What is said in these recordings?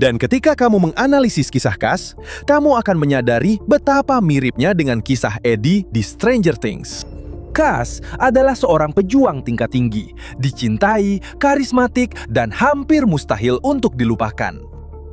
Dan ketika kamu menganalisis kisah Cass, kamu akan menyadari betapa miripnya dengan kisah Eddie di Stranger Things. Cass adalah seorang pejuang tingkat tinggi, dicintai, karismatik, dan hampir mustahil untuk dilupakan.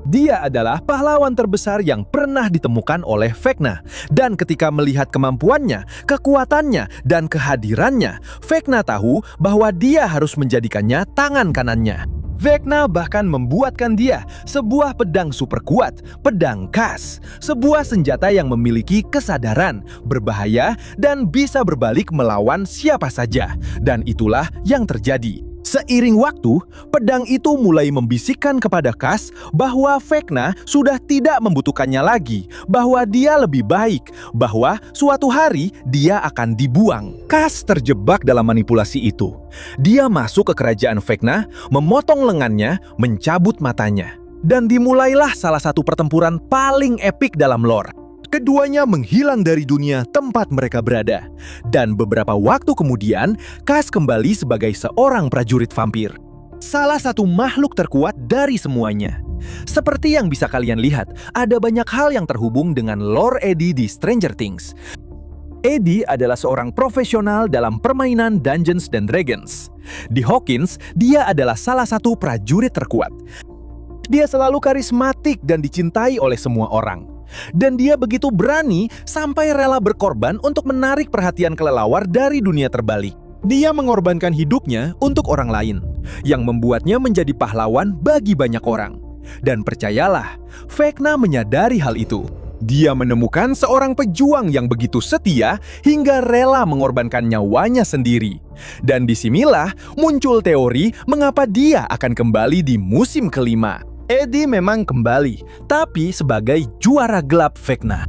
Dia adalah pahlawan terbesar yang pernah ditemukan oleh Vecna. Dan ketika melihat kemampuannya, kekuatannya, dan kehadirannya, Vecna tahu bahwa dia harus menjadikannya tangan kanannya. Vecna bahkan membuatkan dia sebuah pedang super kuat, pedang Cass, sebuah senjata yang memiliki kesadaran, berbahaya, dan bisa berbalik melawan siapa saja. Dan itulah yang terjadi. Seiring waktu, pedang itu mulai membisikkan kepada Cass bahwa Vecna sudah tidak membutuhkannya lagi, bahwa dia lebih baik, bahwa suatu hari dia akan dibuang. Cass terjebak dalam manipulasi itu. Dia masuk ke kerajaan Vecna, memotong lengannya, mencabut matanya. Dan dimulailah salah satu pertempuran paling epik dalam lore. Keduanya menghilang dari dunia tempat mereka berada. Dan beberapa waktu kemudian, Cass kembali sebagai seorang prajurit vampir. Salah satu makhluk terkuat dari semuanya. Seperti yang bisa kalian lihat, ada banyak hal yang terhubung dengan lore Eddie di Stranger Things. Eddie adalah seorang profesional dalam permainan Dungeons & Dragons. Di Hawkins, dia adalah salah satu prajurit terkuat. Dia selalu karismatik dan dicintai oleh semua orang. Dan dia begitu berani sampai rela berkorban untuk menarik perhatian kelelawar dari dunia terbalik. Dia mengorbankan hidupnya untuk orang lain, yang membuatnya menjadi pahlawan bagi banyak orang. Dan percayalah, Vecna menyadari hal itu. Dia menemukan seorang pejuang yang begitu setia hingga rela mengorbankan nyawanya sendiri. Dan disinilah muncul teori mengapa dia akan kembali di musim kelima. Eddie memang kembali, tapi sebagai juara gelap Vecna.